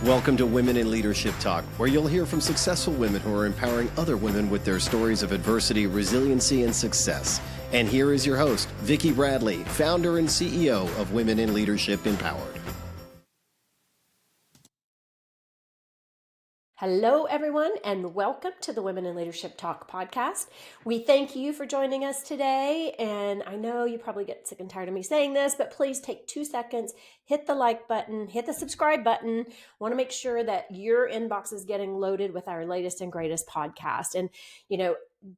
Welcome to Women in Leadership Talk, where you'll hear from successful women who are empowering other women with their stories of adversity, resiliency, and success. And here is your host, Vicki Bradley, founder and CEO of Women in Leadership Empowered. Hello, everyone, and welcome to the Women in Leadership Talk podcast. We thank you for joining us today, and I know you probably get sick and tired of me saying this, but please take 2 seconds, hit the like button, hit the subscribe button. Want to make sure that your inbox is getting loaded with our latest and greatest podcast. And,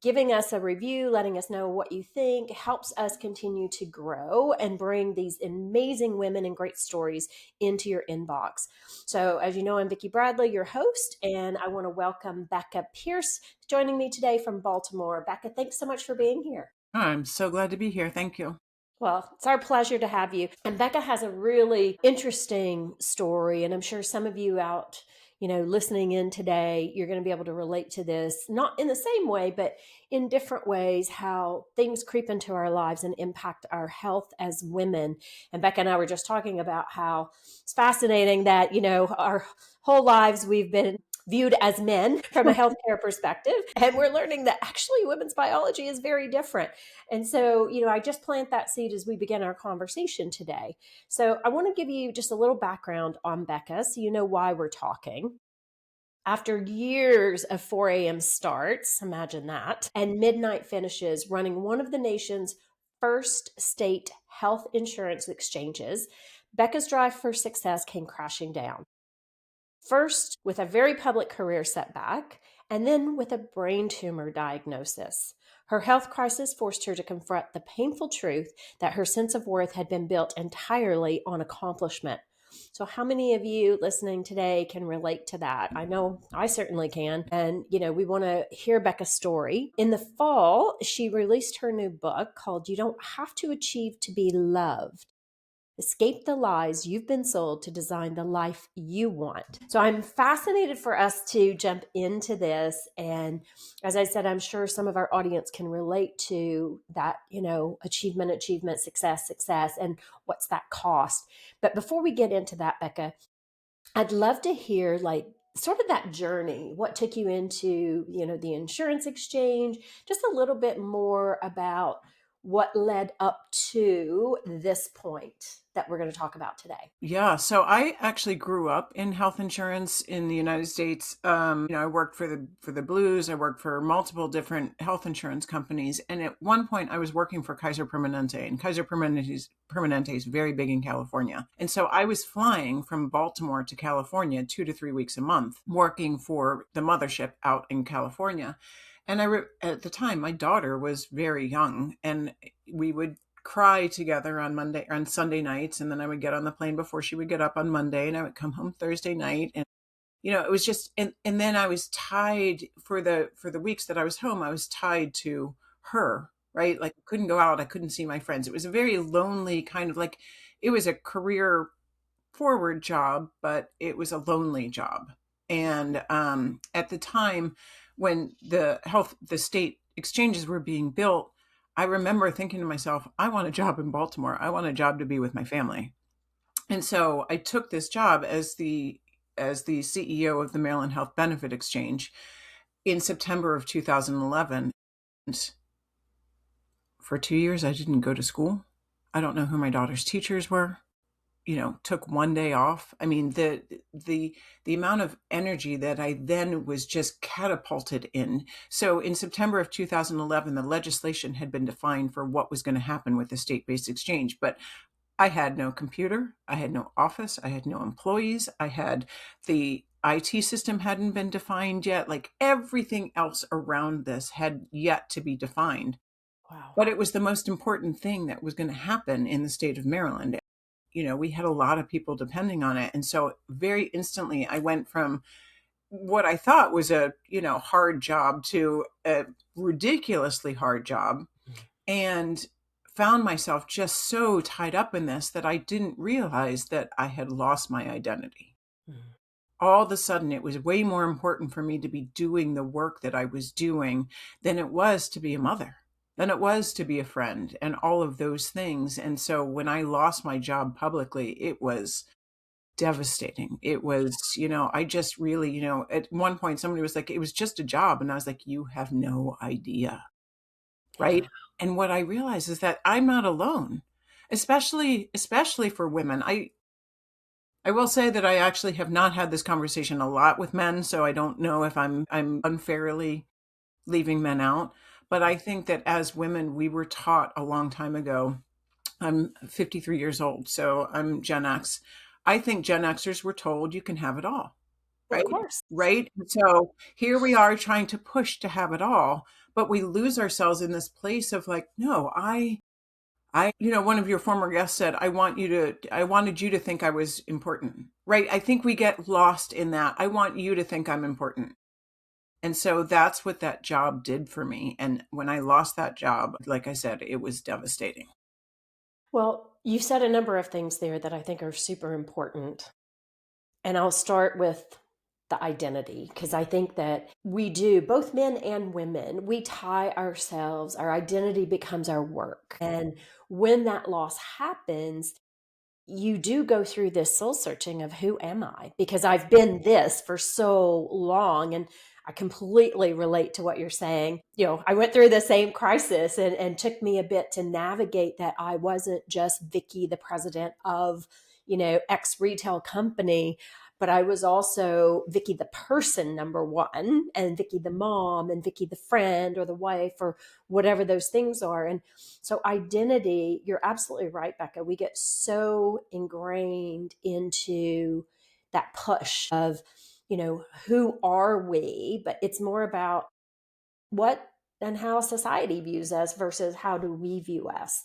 giving us a review, letting us know what you think helps us continue to grow and bring these amazing women and great stories into your inbox. So as you know, I'm Vicki Bradley, your host, and I want to welcome Becca Pearce joining me today from Baltimore. Becca, thanks so much for being here. I'm so glad to be here. Thank you. Well, it's our pleasure to have you. And Becca has a really interesting story, and I'm sure some of you out listening in today, you're going to be able to relate to this, not in the same way, but in different ways, how things creep into our lives and impact our health as women. And Becca and I were just talking about how it's fascinating that, our whole lives we've been viewed as men from a healthcare perspective. And we're learning that actually women's biology is very different. And so, I just plant that seed as we begin our conversation today. So I want to give you just a little background on Becca so you know why we're talking. After years of 4 a.m. starts, imagine that, and midnight finishes running one of the nation's first state health insurance exchanges, Becca's drive for success came crashing down. First, with a very public career setback, and then with a brain tumor diagnosis. Her health crisis forced her to confront the painful truth that her sense of worth had been built entirely on accomplishment. So how many of you listening today can relate to that? I know I certainly can. And, we want to hear Becca's story. In the fall, she released her new book called You Don't Have to Achieve to Be Loved. Escape the lies you've been sold to design the life you want. So I'm fascinated for us to jump into this. And as I said, I'm sure some of our audience can relate to that, achievement, success, and what's that cost. But before we get into that, Becca, I'd love to hear sort of that journey, what took you into, the insurance exchange, just a little bit more about what led up to this point that we're going to talk about today. Yeah. So I actually grew up in health insurance in the United States. I worked for the Blues. I worked for multiple different health insurance companies. And at one point I was working for Kaiser Permanente, and Kaiser Permanente is very big in California. And so I was flying from Baltimore to California 2 to 3 weeks a month, working for the mothership out in California. And at the time, my daughter was very young, and we would cry together on Sunday nights. And then I would get on the plane before she would get up on Monday, and I would come home Thursday night. And, it was just, and then I was tied for the weeks that I was home, I was tied to her, right? Like I couldn't go out. I couldn't see my friends. It was a very lonely kind of it was a career forward job, but it was a lonely job. And at the time, when the state exchanges were being built, I remember thinking to myself, I want a job in Baltimore. I want a job to be with my family. And so I took this job as the CEO of the Maryland Health Benefit Exchange in September of 2011. And for 2 years, I didn't go to school. I don't know who my daughter's teachers were. Took one day off. I mean, the amount of energy that I then was just catapulted in. So in September of 2011, the legislation had been defined for what was going to happen with the state-based exchange, but I had no computer. I had no office. I had no employees. The IT system hadn't been defined yet. Everything else around this had yet to be defined. Wow. But it was the most important thing that was going to happen in the state of Maryland. We had a lot of people depending on it. And so very instantly I went from what I thought was a, hard job to a ridiculously hard job, and found myself just so tied up in this that I didn't realize that I had lost my identity. All of a sudden, it was way more important for me to be doing the work that I was doing than it was to be a mother, than it was to be a friend, and all of those things. And so when I lost my job publicly, it was devastating. It was, I just really, at one point somebody was like, it was just a job. And I was like, you have no idea. Right. Yeah. And what I realized is that I'm not alone, especially for women. I will say that I actually have not had this conversation a lot with men, so I don't know if I'm unfairly leaving men out. But I think that as women, we were taught a long time ago. I'm 53 years old, so I'm Gen X. I think Gen Xers were told you can have it all, Of right? course. Right. So here we are trying to push to have it all, but we lose ourselves in this place of like, no, one of your former guests said, I wanted you to think I was important, right? I think we get lost in that. I want you to think I'm important. And so that's what that job did for me. And when I lost that job, like I said, it was devastating. Well, you said a number of things there that I think are super important. And I'll start with the identity, because I think that we do, both men and women, we tie ourselves, our identity becomes our work. And when that loss happens, you do go through this soul searching of who am I? Because I've been this for so long. And I completely relate to what you're saying. I went through the same crisis, and took me a bit to navigate that I wasn't just Vicki, the president of, X retail company, but I was also Vicki, the person, number one, and Vicki, the mom, and Vicki, the friend or the wife, or whatever those things are. And so identity, you're absolutely right, Becca. We get so ingrained into that push of, who are we? But it's more about what and how society views us versus how do we view us.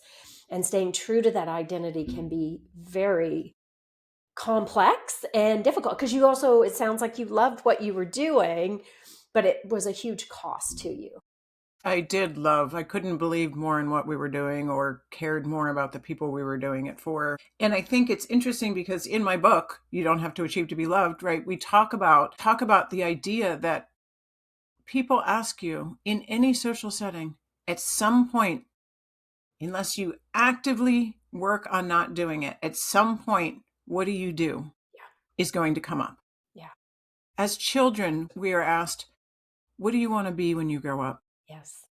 And staying true to that identity can be very complex and difficult, because you also, it sounds like you loved what you were doing, but it was a huge cost to you. I couldn't believe more in what we were doing or cared more about the people we were doing it for. And I think it's interesting because in my book, You Don't Have to Achieve to Be Loved, right? We talk about the idea that people ask you in any social setting at some point, unless you actively work on not doing it, at some point, what do you do Yeah. is going to come up. Yeah. As children, we are asked, what do you want to be when you grow up? Yes.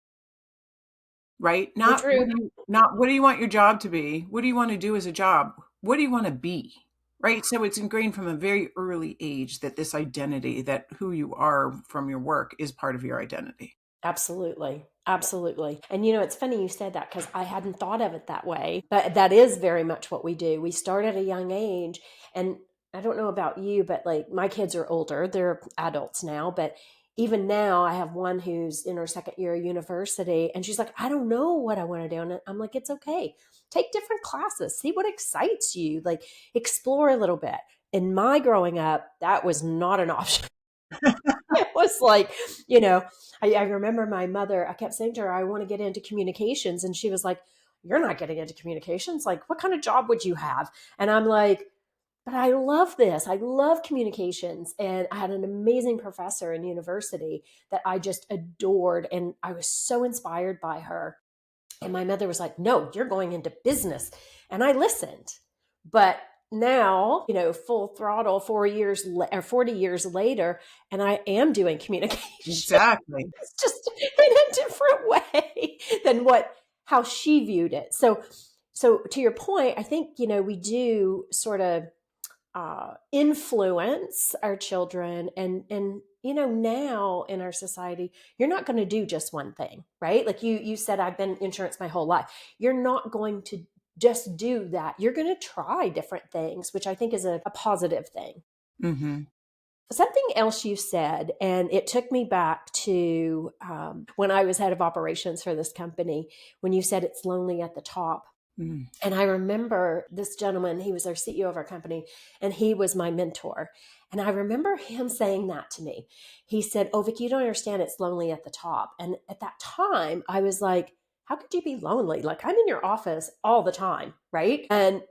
Right? So Not true. what do you want your job to be? What do you want to do as a job? What do you want to be? Right? So it's ingrained from a very early age that this identity, that who you are from your work, is part of your identity. Absolutely. Absolutely. And it's funny you said that, because I hadn't thought of it that way, but that is very much what we do. We start at a young age. And I don't know about you, but like my kids are older, they're adults now, but even now I have one who's in her second year of university, and she's like, I don't know what I want to do. And I'm like, it's okay. Take different classes, see what excites you, like explore a little bit. In my growing up, that was not an option. It was like, I remember my mother, I kept saying to her, I want to get into communications. And she was like, you're not getting into communications. Like, what kind of job would you have? And I'm like, but I love this. I love communications. And I had an amazing professor in university that I just adored. And I was so inspired by her. And my mother was like, no, you're going into business. And I listened. But now, full throttle 4 years or 40 years later, and I am doing communication. Exactly. It's just in a different way than how she viewed it. So to your point, I think, we do sort of influence our children, and now in our society, you're not going to do just one thing, right? Like you said, I've been in insurance my whole life. You're not going to just do that. You're going to try different things, which I think is a positive thing. Mm-hmm. Something else you said, and it took me back to when I was head of operations for this company, when you said it's lonely at the top. Mm. And I remember this gentleman, he was our CEO of our company, and he was my mentor. And I remember him saying that to me. He said, oh, Vicki, you don't understand, it's lonely at the top. And at that time, I was like, how could you be lonely? Like, I'm in your office all the time, right? And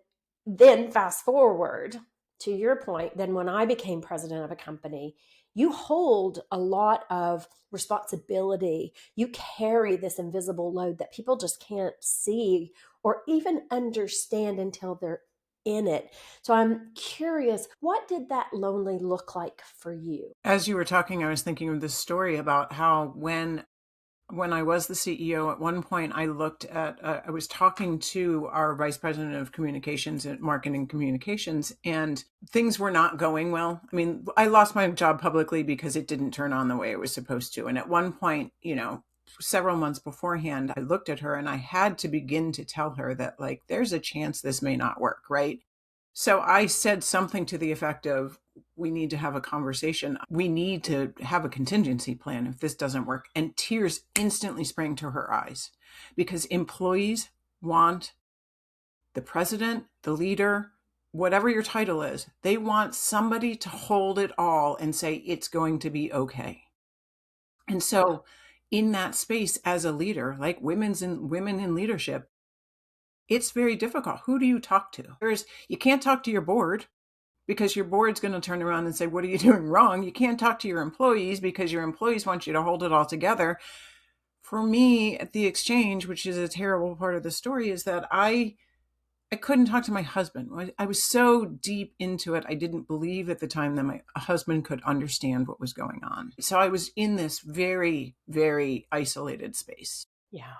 then fast forward to your point, then when I became president of a company, you hold a lot of responsibility. You carry this invisible load that people just can't see or even understand until they're in it. So I'm curious, what did that lonely look like for you? As you were talking, I was thinking of this story about how when I was the CEO, at one point I looked at, I was talking to our vice president of communications and marketing communications, and things were not going well. I mean, I lost my job publicly because it didn't turn on the way it was supposed to. And at one point, several months beforehand, I looked at her and I had to begin to tell her that, like, there's a chance this may not work, right? So I said something to the effect of, we need to have a conversation. We need to have a contingency plan if this doesn't work. And tears instantly sprang to her eyes because employees want the president, the leader, whatever your title is, they want somebody to hold it all and say, it's going to be okay. And so in that space as a leader, like women in leadership, it's very difficult. Who do you talk to? You can't talk to your board because your board's going to turn around and say, what are you doing wrong? You can't talk to your employees because your employees want you to hold it all together. For me, at the exchange, which is a terrible part of the story, is that I couldn't talk to my husband. I was so deep into it. I didn't believe at the time that my husband could understand what was going on. So I was in this very, very isolated space. Yeah.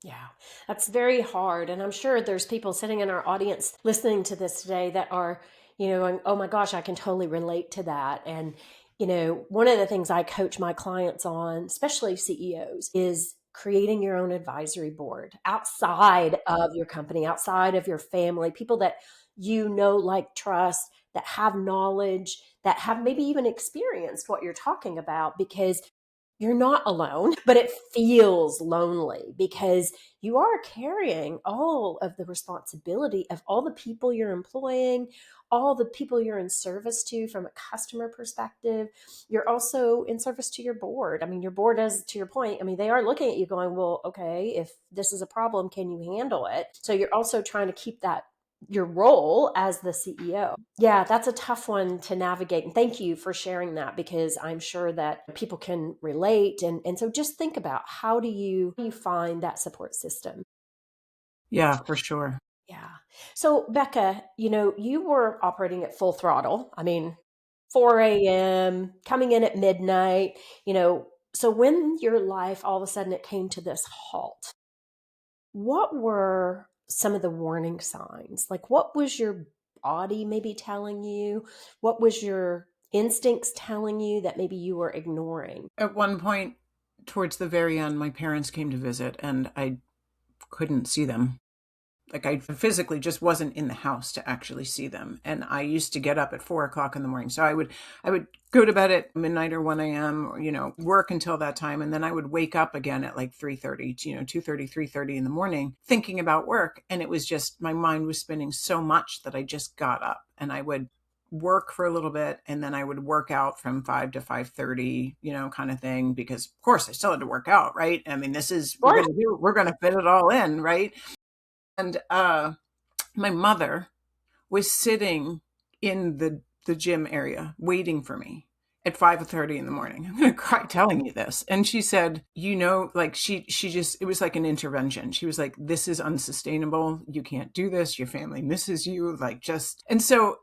Yeah, that's very hard. And I'm sure there's people sitting in our audience listening to this today that are, going, oh my gosh, I can totally relate to that. And, one of the things I coach my clients on, especially CEOs, is creating your own advisory board outside of your company, outside of your family, people that like, trust, that have knowledge, that have maybe even experienced what you're talking about, because you're not alone, but it feels lonely because you are carrying all of the responsibility of all the people you're employing, all the people you're in service to from a customer perspective. You're also in service to your board. I mean, your board is, to your point, I mean, they are looking at you going, well, okay, if this is a problem, can you handle it? So you're also trying to keep that your role as the CEO. Yeah, that's a tough one to navigate. And thank you for sharing that, because I'm sure that people can relate. And so just think about, how do you find that support system? Yeah, for sure. Yeah. So Becca, you were operating at full throttle. I mean, 4 a.m., coming in at midnight, so when your life all of a sudden it came to this halt, what were some of the warning signs? Like, what was your body maybe telling you? What was your instincts telling you that maybe you were ignoring? At one point, towards the very end, my parents came to visit and I couldn't see them. Like, I physically just wasn't in the house to actually see them. And I used to get up at 4 o'clock in the morning. So I would go to bed at midnight or 1 a.m. or, work until that time. And then I would wake up again at like 3:30, 2:30, 3:30 in the morning, thinking about work. And it was just, my mind was spinning so much that I just got up and I would work for a little bit. And then I would work out from 5 to 5:30, kind of thing, because of course I still had to work out, right? I mean, we're going to fit it all in, right? And my mother was sitting in the gym area waiting for me at 5:30 in the morning. I'm going to cry telling you this. And she said, like she just, it was like an intervention. She was like, this is unsustainable. You can't do this. Your family misses you. And so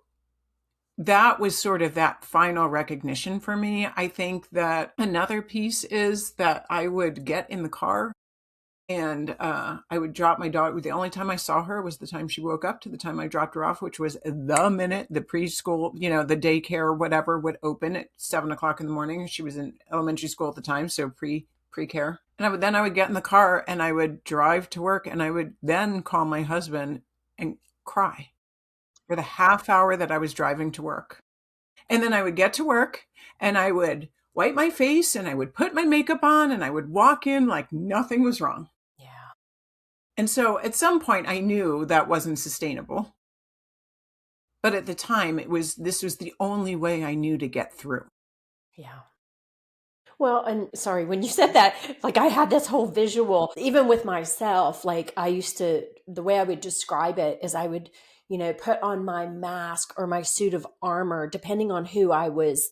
that was sort of that final recognition for me. I think that another piece is that I would get in the car and I would drop my dog. The only time I saw her was the time she woke up to the time I dropped her off, which was the minute the preschool, the daycare or whatever would open at 7 o'clock in the morning. She was in elementary school at the time, so pre-care. And I would get in the car and I would drive to work, and I would then call my husband and cry for the half hour that I was driving to work. And then I would get to work and I would wipe my face and I would put my makeup on and I would walk in like nothing was wrong. Yeah. And so at some point I knew that wasn't sustainable. But at the time this was the only way I knew to get through. Yeah. Well, and sorry, when you said that, like, I had this whole visual, even with myself, like the way I would describe it is I would, put on my mask or my suit of armor, depending on who I was,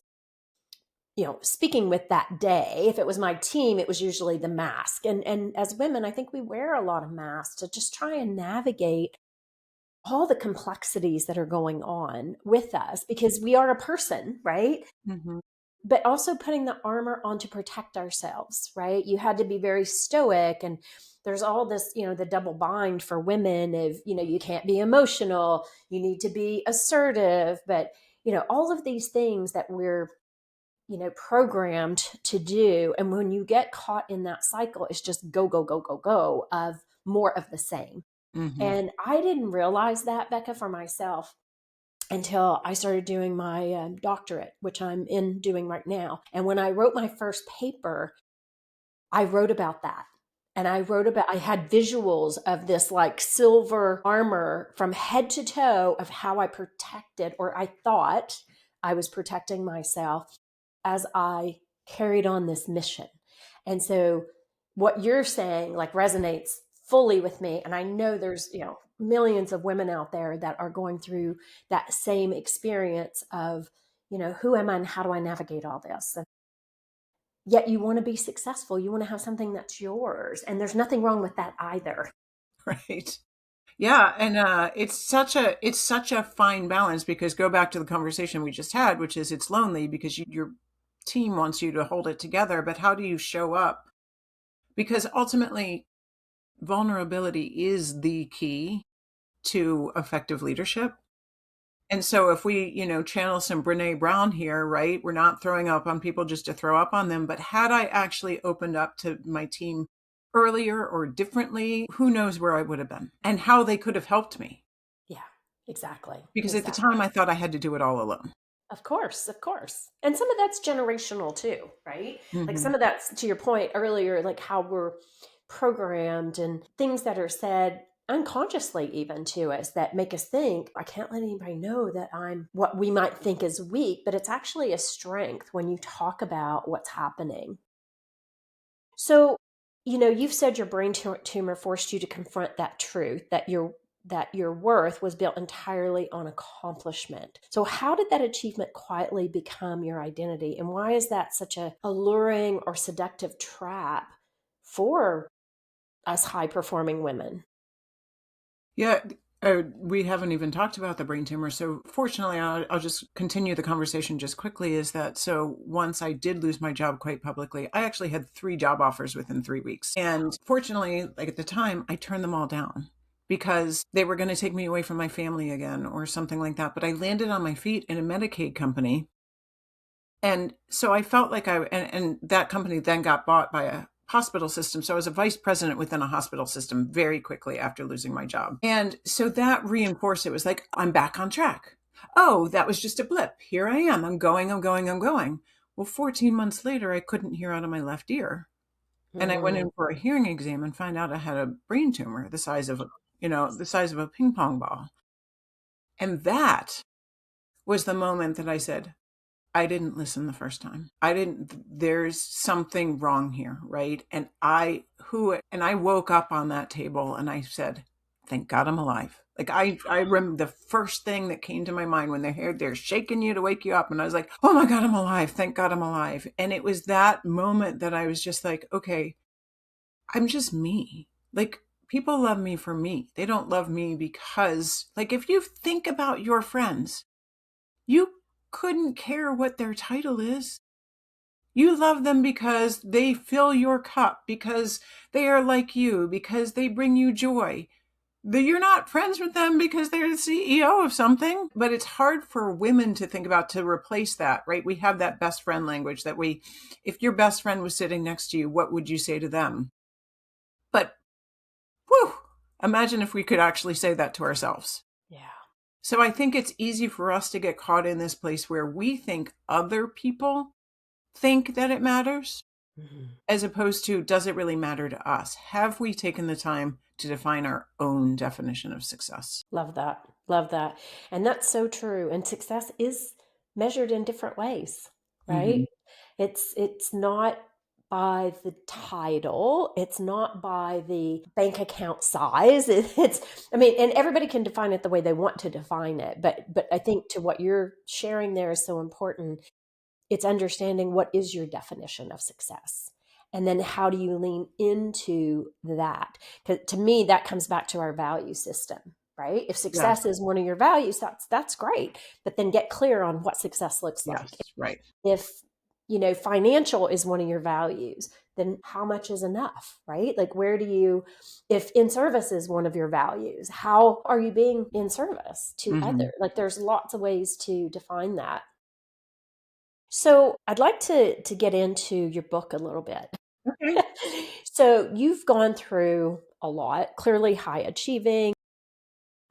speaking with that day. If it was my team, it was usually the mask. And as women, I think we wear a lot of masks to just try and navigate all the complexities that are going on with us, because we are a person, right? Mm-hmm. But also putting the armor on to protect ourselves, right? You had to be very stoic, and there's all this, the double bind for women of, you can't be emotional, you need to be assertive, but all of these things that we're programmed to do. And when you get caught in that cycle, it's just go, go, go, go, go of more of the same. Mm-hmm. And I didn't realize that, Becca, for myself until I started doing my doctorate, which I'm in doing right now. And when I wrote my first paper, I wrote about that. And I had visuals of this like silver armor from head to toe of how I protected, or I thought I was protecting myself as I carried on this mission. And so what you're saying like resonates fully with me. And I know there's, millions of women out there that are going through that same experience of, who am I and how do I navigate all this? And yet you want to be successful. You want to have something that's yours. And there's nothing wrong with that either. Right. Yeah, and it's such a fine balance, because go back to the conversation we just had, which is it's lonely because your team wants you to hold it together, but how do you show up? Because ultimately, vulnerability is the key to effective leadership. And so if we, channel some Brene Brown here, right? We're not throwing up on people just to throw up on them, but had I actually opened up to my team earlier or differently, who knows where I would have been and how they could have helped me. Yeah, exactly. Because at the Exactly. time I thought I had to do it all alone. Of course, of course. And some of that's generational too, right? Like Mm-hmm. some of that's to your point earlier, like how we're programmed and things that are said unconsciously even to us that make us think, I can't let anybody know that I'm what we might think is weak, but it's actually a strength when you talk about what's happening. So, you've said your brain tumor forced you to confront that truth that your worth was built entirely on accomplishment. So, how did that achievement quietly become your identity? And why is that such a alluring or seductive trap for us high performing women? Yeah, we haven't even talked about the brain tumor. So fortunately, I'll just continue the conversation just quickly, is that so once I did lose my job quite publicly, I actually had 3 job offers within 3 weeks. And fortunately, like at the time, I turned them all down because they were going to take me away from my family again or something like that. But I landed on my feet in a Medicaid company. And so I felt like and that company then got bought by a hospital system. So I was a vice president within a hospital system very quickly after losing my job. And so that reinforced it was like, I'm back on track. Oh, that was just a blip. Here I am. I'm going, I'm going, I'm going. Well, 14 months later, I couldn't hear out of my left ear. And I went Mm, in for a hearing exam and found out I had a brain tumor the size of a ping pong ball. And that was the moment that I said, I didn't listen the first time. There's something wrong here, right? And I woke up on that table and I said, thank God I'm alive. Like I remember the first thing that came to my mind when they're shaking you to wake you up. And I was like, oh my God, I'm alive. Thank God I'm alive. And it was that moment that I was just like, okay, I'm just me. Like people love me for me. They don't love me because, like, if you think about your friends, you couldn't care what their title is. You love them because they fill your cup, because they are like you, because they bring you joy. You're not friends with them because they're the CEO of something. But it's hard for women to think about to replace that, right? We have that best friend language that if your best friend was sitting next to you, what would you say to them? But whew, imagine if we could actually say that to ourselves. yeah. So I think it's easy for us to get caught in this place where we think other people think that it matters, Mhm. as opposed to, does it really matter to us? Have we taken the time to define our own definition of success? Love that. Love that. And that's so true. And success is measured in different ways, right? Mm-hmm. It's not by the title, it's not by the bank account size. It's I mean, and everybody can define it the way they want to define it. But I think to what you're sharing there is so important. It's understanding what is your definition of success. And then how do you lean into that? Because to me, that comes back to our value system, right? If Yes. success is one of your values, that's great. But then get clear on what success looks like. Yes. Right. If, financial is one of your values, then how much is enough, right? Like, if in service is one of your values, how are you being in service to others? Like, there's lots of ways to define that. So I'd like to get into your book a little bit. Okay. So you've gone through a lot, clearly high achieving.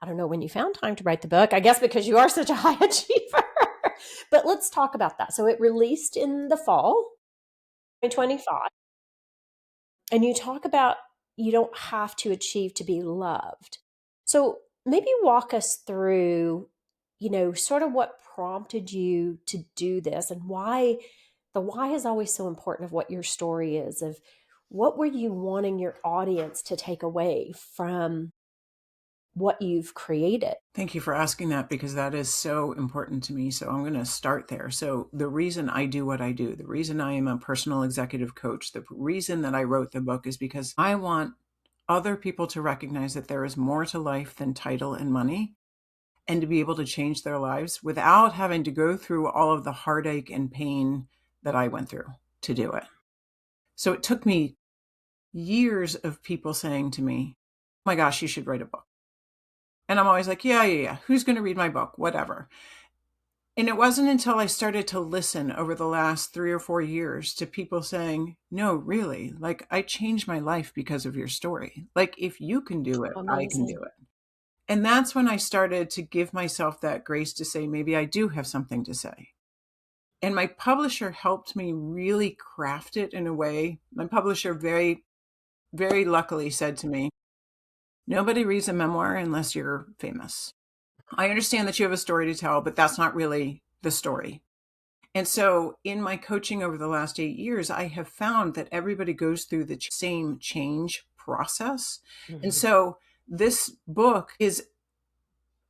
I don't know when you found time to write the book, I guess because you are such a high achiever. But let's talk about that. So it released in the fall 2025. And you talk about you don't have to achieve to be loved. So maybe walk us through, sort of what prompted you to do this and why the why is always so important of what your story is, of what were you wanting your audience to take away from what you've created? Thank you for asking that, because that is so important to me. So I'm going to start there. So the reason I do what I do, the reason I am a personal executive coach, the reason that I wrote the book is because I want other people to recognize that there is more to life than title and money, and to be able to change their lives without having to go through all of the heartache and pain that I went through to do it. So it took me years of people saying to me, "Oh my gosh, you should write a book." And I'm always like, yeah. Who's going to read my book? Whatever. And it wasn't until I started to listen over the last 3 or 4 years to people saying, "No, really, like, I changed my life because of your story. Like, if you can do it, I can Amazing. do it." And that's when I started to give myself that grace to say, maybe I do have something to say. And my publisher helped me really craft it in a way. My publisher very, very luckily said to me, "Nobody reads a memoir unless you're famous. I understand that you have a story to tell, but that's not really the story." And so in my coaching over the last 8 years, I have found that everybody goes through the same change process. And Mhm. so this book is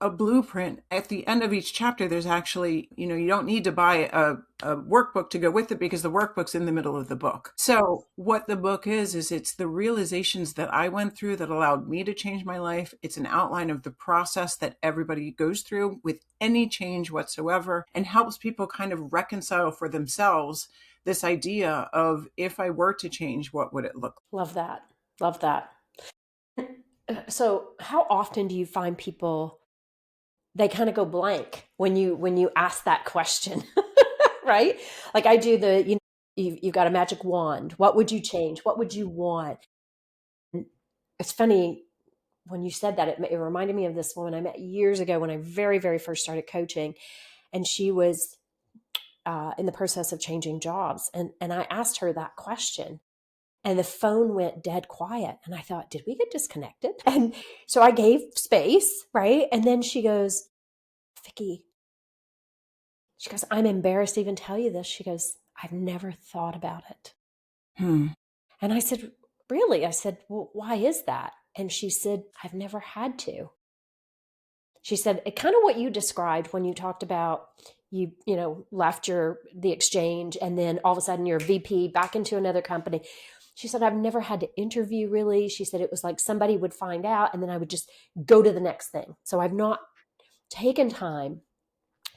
a blueprint. At the end of each chapter, there's actually, you don't need to buy a workbook to go with it, because the workbook's in the middle of the book. So what the book is it's the realizations that I went through that allowed me to change my life. It's an outline of the process that everybody goes through with any change whatsoever, and helps people kind of reconcile for themselves this idea of, if I were to change, what would it look Love that. Love that. So how often do you find people, they kind of go blank when you ask that question? Right? Like, I do you've got a magic wand. What would you change? What would you want? And it's funny when you said that, it reminded me of this woman I met years ago when I very, very first started coaching. And she was in the process of changing jobs. And I asked her that question. And the phone went dead quiet. And I thought, did we get disconnected? And so I gave space, right? And then she goes, "Vicki," she goes, "I'm embarrassed to even tell you this." She goes, "I've never thought about it." like? And I said, "Really?" I said, "Well, why is that?" And she said, "I've never had to." She said, it kind of what you described when you talked about left the exchange, and then all of a sudden you're VP back into another company. She said, "I've never had to interview really." She said, "It was like somebody would find out and then I would just go to the next thing. So I've not taken time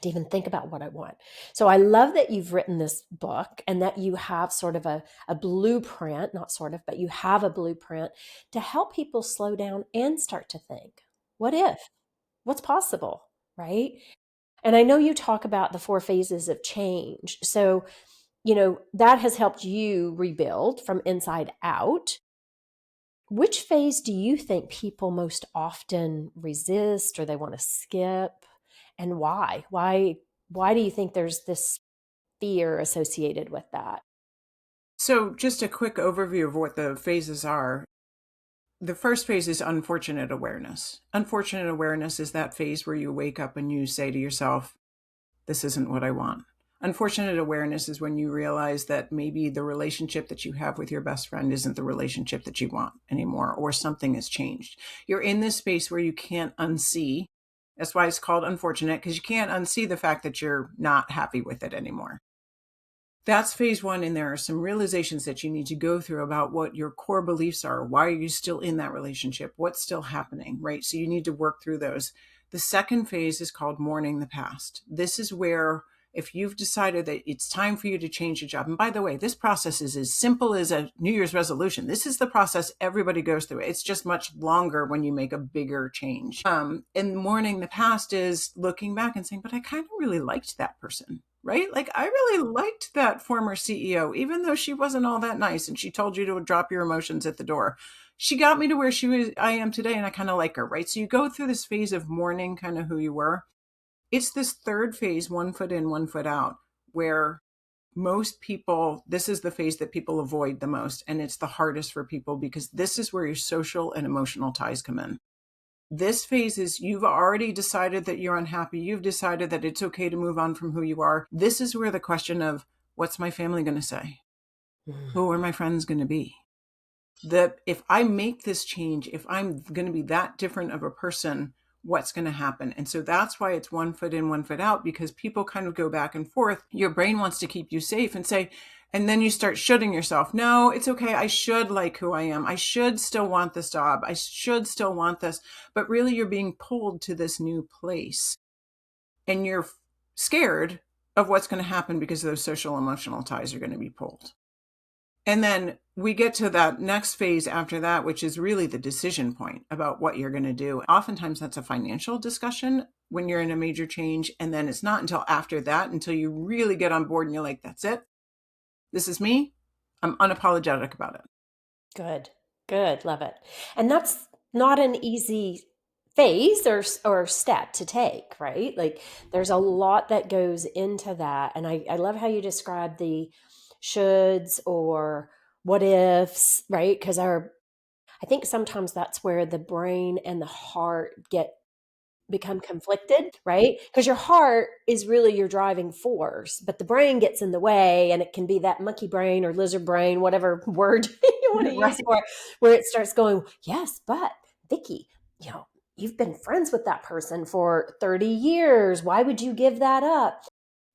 to even think about what I want." So I love that you've written this book and that you have sort of a blueprint, not sort of, but you have a blueprint to help people slow down and start to think, what if? What's possible, right? And I know you talk about the 4 phases of change. So, that has helped you rebuild from inside out. Which phase do you think people most often resist or they want to skip? And why? Why do you think there's this fear associated with that? So just a quick overview of what the phases are. The first phase is unfortunate awareness. Unfortunate awareness is that phase where you wake up and you say to yourself, "This isn't what I want." Unfortunate awareness is when you realize that maybe the relationship that you have with your best friend isn't the relationship that you want anymore, or something has changed. You're in this space where you can't unsee. That's why it's called unfortunate, because you can't unsee the fact that you're not happy with it anymore. That's phase one. And there are some realizations that you need to go through about what your core beliefs are. Why are you still in that relationship? What's still happening, right? So you need to work through those. The second phase is called mourning the past. This is where, if you've decided that it's time for you to change your job, and by the way, this process is as simple as a New Year's resolution. This is the process everybody goes through. It's just much longer when you make a bigger change. And mourning the past is looking back and saying, but I kind of really liked that person, right? Like, I really liked that former CEO, even though she wasn't all that nice and she told you to drop your emotions at the door. She got me to where I am today, and I kind of like her, right? So you go through this phase of mourning kind of who you were. It's this third phase, 1 foot in, 1 foot out, where most people, this is the phase that people avoid the most. And it's the hardest for people because this is where your social and emotional ties come in. This phase is you've already decided that you're unhappy. You've decided that it's okay to move on from who you are. This is where the question of what's my family going to say? Who are my friends going to be? That if I make this change, if I'm going to be that different of a person, what's going to happen? And so that's why it's 1 foot in, 1 foot out, because people kind of go back and forth. Your brain wants to keep you safe and say, and then you start shoulding yourself. No, it's okay. I should like who I am. I should still want this job. I should still want this. But really, you're being pulled to this new place. And you're scared of what's going to happen because those social emotional ties are going to be pulled. And then we get to that next phase after that, which is really the decision point about what you're going to do. Oftentimes that's a financial discussion when you're in a major change. And then it's not until after that, until you really get on board and you're like, that's it. This is me. I'm unapologetic about it. Good. Love it. And that's not an easy phase or step to take, right? Like there's a lot that goes into that. And I love how you describe the shoulds or what ifs, right? Because I think sometimes that's where the brain and the heart become conflicted, right? Because your heart is really your driving force, but the brain gets in the way, and it can be that monkey brain or lizard brain, whatever word you want to use for it, where it starts going, yes, but Vicki, you've been friends with that person for 30 years. Why would you give that up?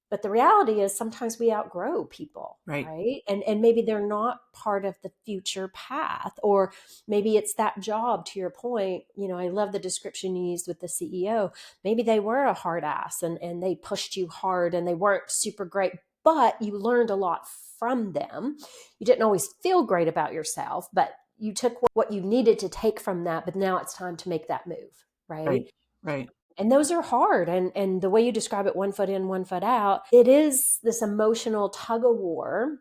But the reality is sometimes we outgrow people, right? And maybe they're not part of the future path, or maybe it's that job, to your point. I love the description you used with the CEO. Maybe they were a hard ass and they pushed you hard and they weren't super great, but you learned a lot from them. You didn't always feel great about yourself, but you took what you needed to take from that, but now it's time to make that move, right? Right. And those are hard. And the way you describe it, 1 foot in, 1 foot out, it is this emotional tug of war.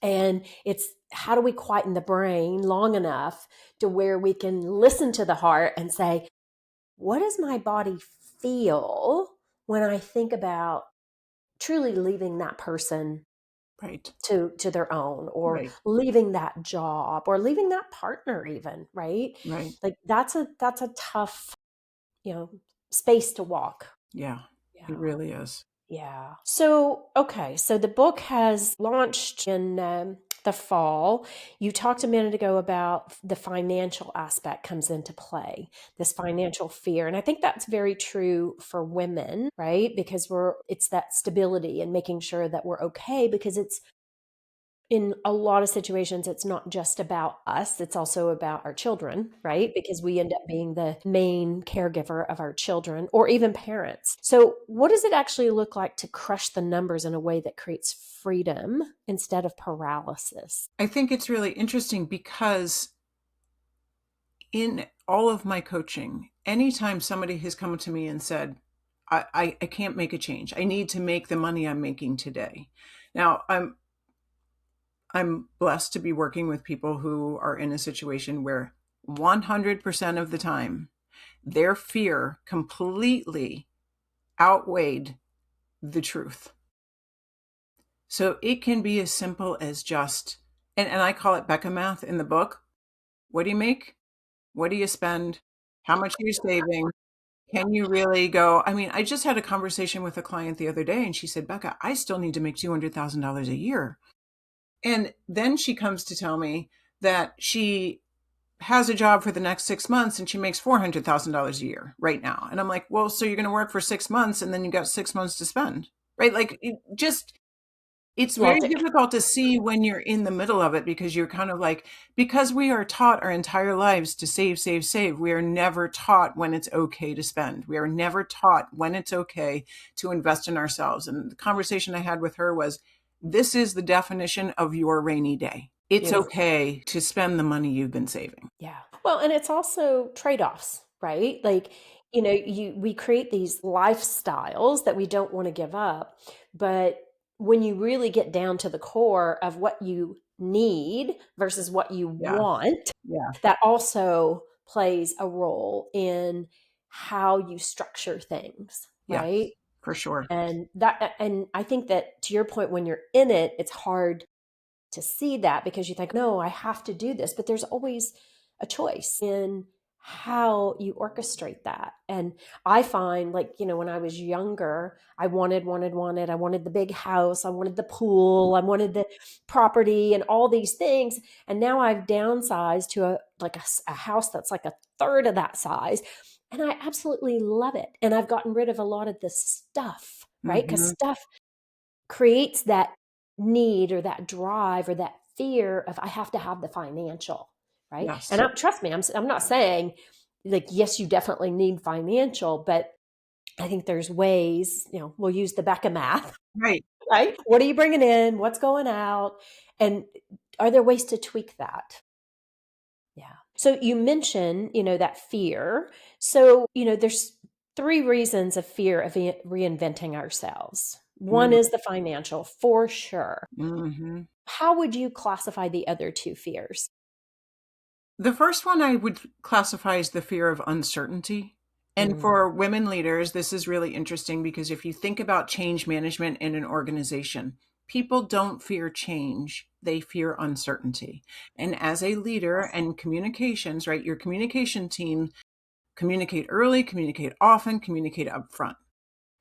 And it's how do we quieten the brain long enough to where we can listen to the heart and say, what does my body feel when I think about truly leaving that person to their own, or leaving that job, or leaving that partner even, right? Like that's a tough, space to walk. Yeah, it really is. Yeah. So, okay. So the book has launched in the fall. You talked a minute ago about the financial aspect comes into play, this financial fear. And I think that's very true for women, right? Because it's that stability and making sure that we're okay, because it's, in a lot of situations, it's not just about us, it's also about our children, right? Because we end up being the main caregiver of our children, or even parents. So what does it actually look like to crush the numbers in a way that creates freedom instead of paralysis? I think it's really interesting because in all of my coaching, anytime somebody has come to me and said, I can't make a change, I need to make the money I'm making today. Now, I'm blessed to be working with people who are in a situation where 100% of the time, their fear completely outweighed the truth. So it can be as simple as just, and I call it Becca math in the book. What do you make? What do you spend? How much are you saving? Can you really go? I mean, I just had a conversation with a client the other day, and she said, Becca, I still need to make $200,000 a year. And then she comes to tell me that she has a job for the next 6 months and she makes $400,000 a year right now. And I'm like, well, so you're going to work for 6 months and then you got 6 months to spend, right? Like, It's very logic. difficult to see when you're in the middle of it because you're kind of like, because we are taught our entire lives to save, save, save. We are never taught when it's okay to spend. We are never taught when it's okay to invest in ourselves. And the conversation I had with her was, this is the definition of your rainy day. It's Beautiful. okay to spend the money you've been saving. Yeah. Well, and it's also trade-offs, right? Like, we create these lifestyles that we don't want to give up, but when you really get down to the core of what you need versus what you Yeah. want, Yeah. that also plays a role in how you structure things, Yeah. right? For sure. And I think that to your point, when you're in it, it's hard to see that because you think, no, I have to do this. But there's always a choice in how you orchestrate that. And I find, like, when I was younger, I wanted, I wanted the big house, I wanted the pool, I wanted the property and all these things. And now I've downsized to a house that's like a third of that size. And I absolutely love it. And I've gotten rid of a lot of the stuff, right? Because Mm-hmm. stuff creates that need or that drive or that fear of I have to have the financial, right? Yes. And trust me, I'm not saying like, yes, you definitely need financial, but I think there's ways, we'll use the Becca math, Right. right? What are you bringing in? What's going out? And are there ways to tweak that? Yeah. So you mentioned, that fear. So, there's three reasons of fear of reinventing ourselves. One is the financial, for sure. Mm-hmm. How would you classify the other two fears? The first one I would classify as the fear of uncertainty. And Mm, for women leaders, this is really interesting because if you think about change management in an organization, people don't fear change, they fear uncertainty. And as a leader and communications, right, your communication team communicate early, communicate often, communicate upfront.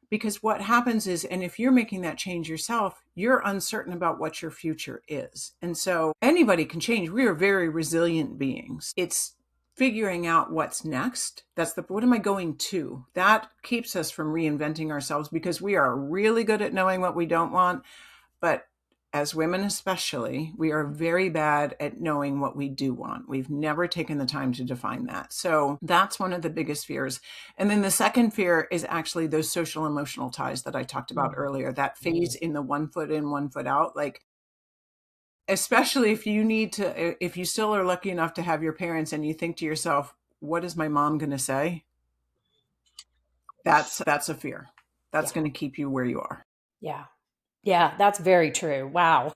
Because what happens is, and if you're making that change yourself, you're uncertain about what your future is. And so anybody can change. We are very resilient beings. It's figuring out what's next. What am I going to? That keeps us from reinventing ourselves because we are really good at knowing what we don't want. But as women, especially, we are very bad at knowing what we do want. We've never taken the time to define that. So that's one of the biggest fears. And then the second fear is actually those social emotional ties that I talked about mm, earlier, that phase mm. in the 1 foot in, 1 foot out. Like, especially if you still are lucky enough to have your parents and you think to yourself, what is my mom going to say? That's a fear. That's Yeah. going to keep you where you are. Yeah. Yeah. That's very true. Wow.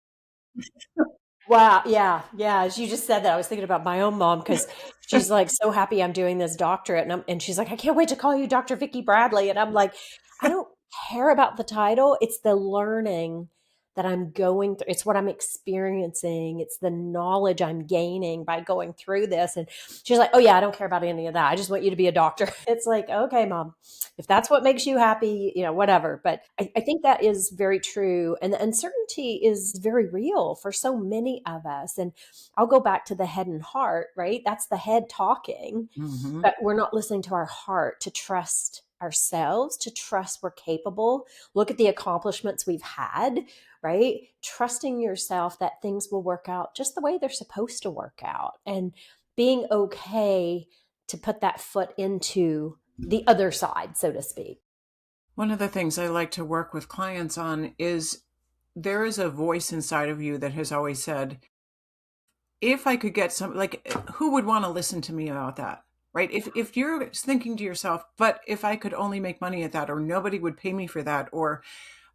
Wow. Yeah. Yeah. As you just said that, I was thinking about my own mom because she's like so happy I'm doing this doctorate. And she's like, I can't wait to call you Dr. Vicki Bradley. And I'm like, I don't care about the title. It's the learning that I'm going through. It's what I'm experiencing. It's the knowledge I'm gaining by going through this. And she's like, oh, yeah, I don't care about any of that. I just want you to be a doctor. It's like, okay, mom, if that's what makes you happy, whatever. But I think that is very true. And the uncertainty is very real for so many of us. And I'll go back to the head and heart, right? That's the head talking, Mm-hmm. but we're not listening to our heart to trust ourselves, to trust we're capable. Look at the accomplishments we've had, right? Trusting yourself that things will work out just the way they're supposed to work out and being okay to put that foot into the other side, so to speak. One of the things I like to work with clients on is there is a voice inside of you that has always said, if I could get who would want to listen to me about that? Right? If you're thinking to yourself, but if I could only make money at that, or nobody would pay me for that, or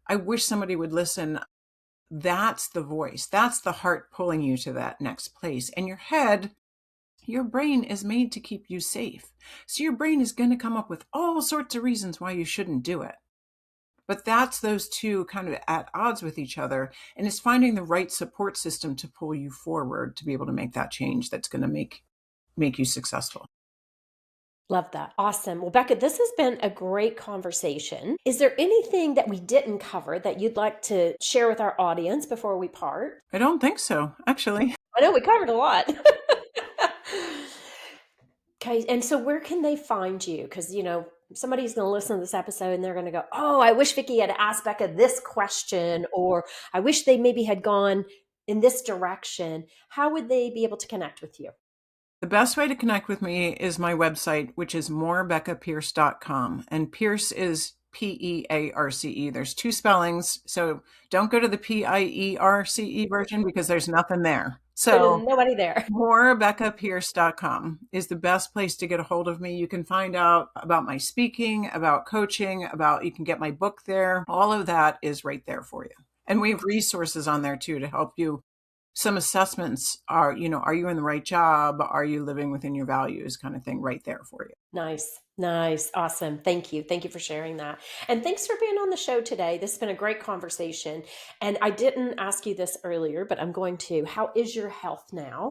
I wish somebody would listen, that's the voice. That's the heart pulling you to that next place. And your brain is made to keep you safe. So your brain is going to come up with all sorts of reasons why you shouldn't do it. But that's those two kind of at odds with each other. And it's finding the right support system to pull you forward to be able to make that change that's going to make you successful. Love that. Awesome. Well, Becca, this has been a great conversation. Is there anything that we didn't cover that you'd like to share with our audience before we part? I don't think so, actually. I know we covered a lot. Okay. And so where can they find you? Because, somebody's going to listen to this episode and they're going to go, oh, I wish Vicki had asked Becca this question, or I wish they maybe had gone in this direction. How would they be able to connect with you? The best way to connect with me is my website, which is morebeccapearce.com. And Pearce is Pearce. There's two spellings. So don't go to the Pierce version because there's nothing there. So there's nobody there. morebeccapearce.com is the best place to get a hold of me. You can find out about my speaking, about coaching, you can get my book there. All of that is right there for you. And we have resources on there too to help you. Some assessments are, are you in the right job? Are you living within your values kind of thing right there for you. Nice. Awesome. Thank you. Thank you for sharing that. And thanks for being on the show today. This has been a great conversation. And I didn't ask you this earlier, but I'm going to. How is your health now?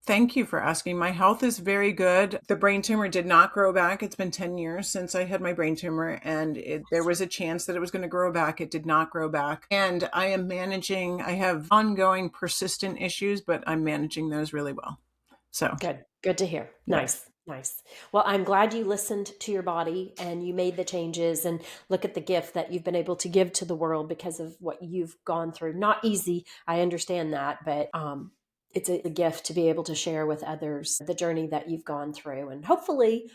Thank you for asking. My health is very good. The brain tumor did not grow back. It's been 10 years since I had my brain tumor, and there was a chance that it was going to grow back. It did not grow back. And I am managing, I have ongoing persistent issues, but I'm managing those really well. So good to hear. Nice. Well, I'm glad you listened to your body and you made the changes, and look at the gift that you've been able to give to the world because of what you've gone through. Not easy. I understand that, but, it's a gift to be able to share with others the journey that you've gone through. And hopefully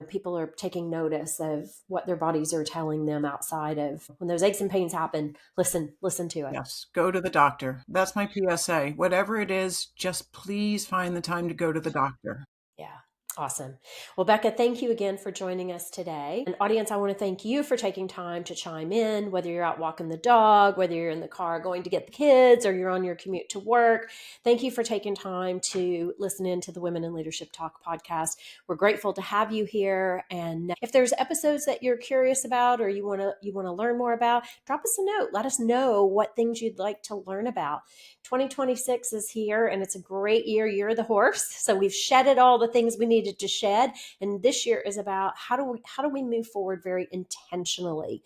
people are taking notice of what their bodies are telling them outside of when those aches and pains happen. Listen to it. Yes. Go to the doctor. That's my PSA. Whatever it is, just please find the time to go to the doctor. Yeah. Awesome. Well, Becca, thank you again for joining us today. And audience, I want to thank you for taking time to chime in, whether you're out walking the dog, whether you're in the car going to get the kids, or you're on your commute to work. Thank you for taking time to listen in to the Women in Leadership Talk podcast. We're grateful to have you here. And if there's episodes that you're curious about or you want to learn more about, drop us a note. Let us know what things you'd like to learn about. 2026 is here, and it's a great year of the horse. So we've shedded all the things we needed to shed, and this year is about how do we move forward very intentionally.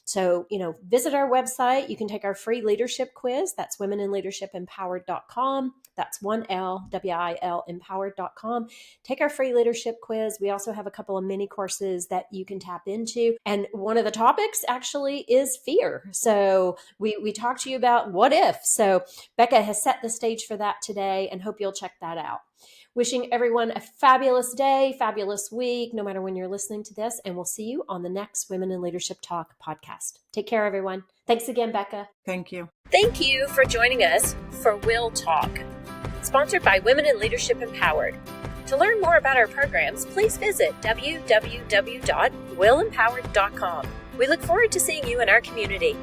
So, visit our website. You can take our free leadership quiz. That's womeninleadershipempowered.com. That's WIL empowered.com. Take our free leadership quiz. We also have a couple of mini courses that you can tap into. And one of the topics actually is fear. So we talked to you about what if. So Becca has set the stage for that today, and hope you'll check that out. Wishing everyone a fabulous day, fabulous week, no matter when you're listening to this. And we'll see you on the next Women in Leadership Talk podcast. Take care, everyone. Thanks again, Becca. Thank you. Thank you for joining us for WIL Talk, sponsored by Women in Leadership Empowered. To learn more about our programs, please visit www.wilempowered.com. We look forward to seeing you in our community.